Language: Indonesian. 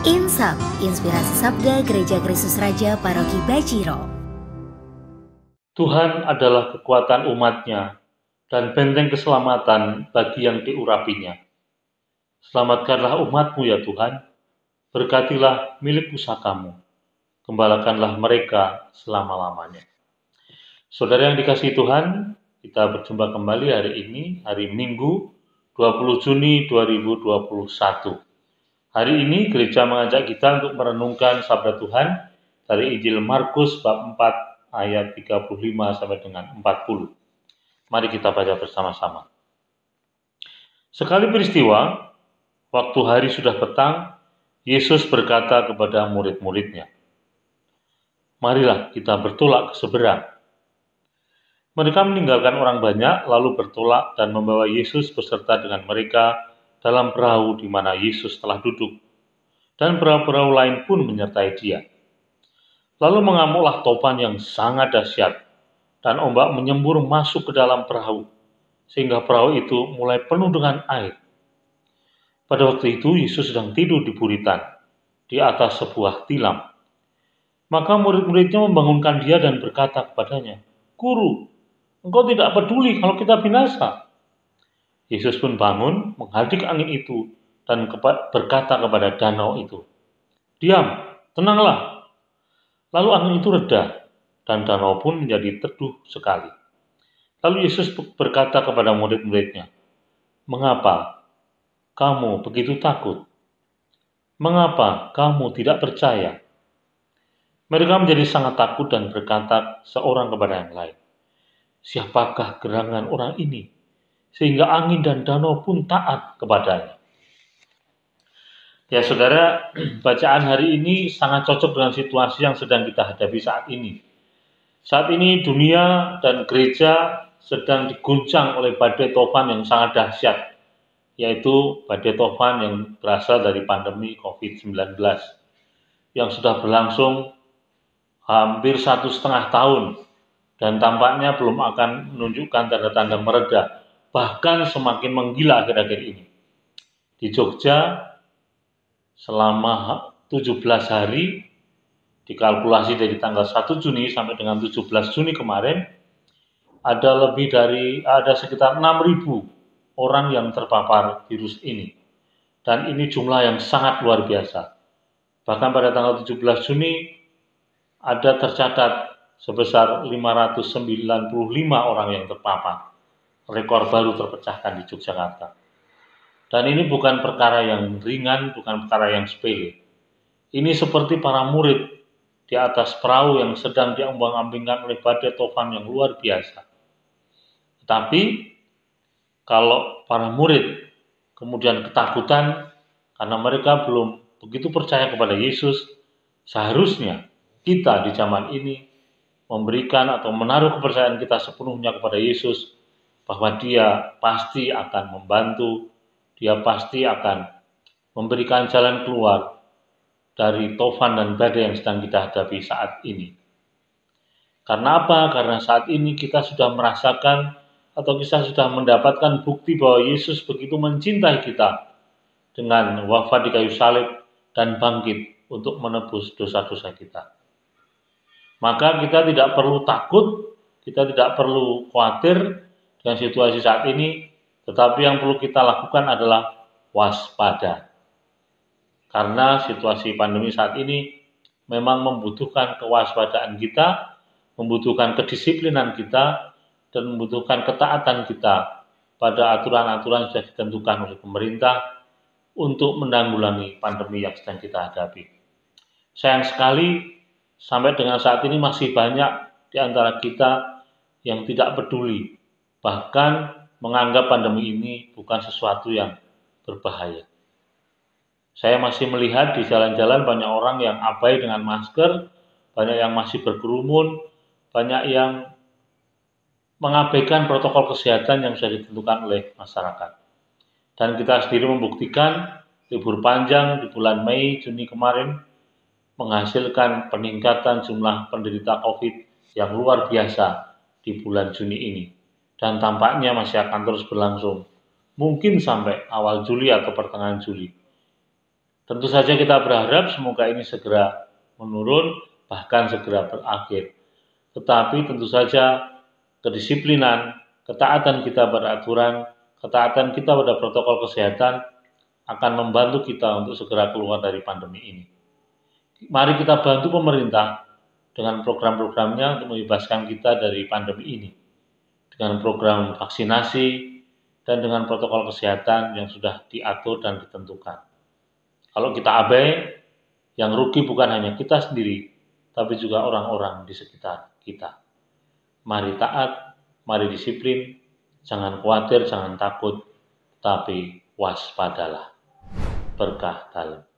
Insap, Inspirasi Sabda Gereja Kristus Raja Paroki Bajiro. Tuhan adalah kekuatan umat-Nya dan benteng keselamatan bagi yang diurapinya. Selamatkanlah umat-Mu ya Tuhan, berkatilah milik pusakamu, gembalakanlah mereka selama-lamanya. Saudara yang dikasihi Tuhan, kita berjumpa kembali hari ini, hari Minggu 20 Juni 2021. Hari ini gereja mengajak kita untuk merenungkan sabda Tuhan dari Injil Markus bab 4 ayat 35 sampai dengan 40. Mari kita baca bersama-sama. Sekali peristiwa, waktu hari sudah petang, Yesus berkata kepada murid-muridnya, "Marilah kita bertolak ke seberang." Mereka meninggalkan orang banyak, lalu bertolak dan membawa Yesus beserta dengan mereka dalam perahu di mana Yesus telah duduk, dan perahu-perahu lain pun menyertai Dia. Lalu mengamuklah topan yang sangat dahsyat, dan ombak menyembur masuk ke dalam perahu, sehingga perahu itu mulai penuh dengan air. Pada waktu itu Yesus sedang tidur di buritan, di atas sebuah tilam. Maka murid-muridnya membangunkan Dia dan berkata kepadanya, "Guru, Engkau tidak peduli kalau kita binasa." Yesus pun bangun, menghadik angin itu, dan berkata kepada danau itu, "Diam, tenanglah." Lalu angin itu reda, dan danau pun menjadi teduh sekali. Lalu Yesus berkata kepada murid-muridnya, "Mengapa kamu begitu takut? Mengapa kamu tidak percaya?" Mereka menjadi sangat takut dan berkata seorang kepada yang lain, "Siapakah gerangan orang ini, sehingga angin dan danau pun taat kepadanya?" Ya saudara, bacaan hari ini sangat cocok dengan situasi yang sedang kita hadapi saat ini. Saat ini dunia dan gereja sedang diguncang oleh badai tofan yang sangat dahsyat, yaitu badai tofan yang berasal dari pandemi COVID-19 yang sudah berlangsung hampir 1,5 tahun dan tampaknya belum akan menunjukkan tanda-tanda mereda, bahkan semakin menggila akhir-akhir ini. Di Jogja, selama 17 hari, dikalkulasi dari tanggal 1 Juni sampai dengan 17 Juni kemarin, ada sekitar 6.000 orang yang terpapar virus ini. Dan ini jumlah yang sangat luar biasa. Bahkan pada tanggal 17 Juni, ada tercatat sebesar 595 orang yang terpapar. Rekor baru terpecahkan di Yogyakarta. Dan ini bukan perkara yang ringan, bukan perkara yang sepele. Ini seperti para murid di atas perahu yang sedang diombang-ambingkan oleh badai tofan yang luar biasa. Tetapi kalau para murid kemudian ketakutan karena mereka belum begitu percaya kepada Yesus, seharusnya kita di zaman ini memberikan atau menaruh kepercayaan kita sepenuhnya kepada Yesus, bahwa Dia pasti akan membantu, Dia pasti akan memberikan jalan keluar dari tofan dan badai yang sedang kita hadapi saat ini. Karena apa? Karena saat ini kita sudah merasakan atau kita sudah mendapatkan bukti bahwa Yesus begitu mencintai kita dengan wafat di kayu salib dan bangkit untuk menebus dosa-dosa kita. Maka kita tidak perlu takut, kita tidak perlu khawatir dengan situasi saat ini, tetapi yang perlu kita lakukan adalah waspada. Karena situasi pandemi saat ini memang membutuhkan kewaspadaan kita, membutuhkan kedisiplinan kita, dan membutuhkan ketaatan kita pada aturan-aturan yang sudah ditentukan oleh pemerintah untuk menanggulangi pandemi yang sedang kita hadapi. Sayang sekali, sampai dengan saat ini masih banyak di antara kita yang tidak peduli, bahkan menganggap pandemi ini bukan sesuatu yang berbahaya. Saya masih melihat di jalan-jalan banyak orang yang abai dengan masker, banyak yang masih berkerumun, banyak yang mengabaikan protokol kesehatan yang sudah ditentukan oleh masyarakat. Dan kita sendiri membuktikan libur panjang di bulan Mei, Juni kemarin menghasilkan peningkatan jumlah penderita COVID yang luar biasa di bulan Juni ini. Dan tampaknya masih akan terus berlangsung mungkin sampai awal Juli atau pertengahan Juli. Tentu saja kita berharap semoga ini segera menurun, bahkan segera berakhir. Tetapi tentu saja kedisiplinan, ketaatan kita pada aturan, ketaatan kita pada protokol kesehatan akan membantu kita untuk segera keluar dari pandemi ini. Mari kita bantu pemerintah dengan program-programnya untuk membebaskan kita dari pandemi ini. Dengan program vaksinasi dan dengan protokol kesehatan yang sudah diatur dan ditentukan. Kalau kita abai, yang rugi bukan hanya kita sendiri, tapi juga orang-orang di sekitar kita. Mari taat, mari disiplin, jangan khawatir, jangan takut, tapi waspadalah. Berkah dalam.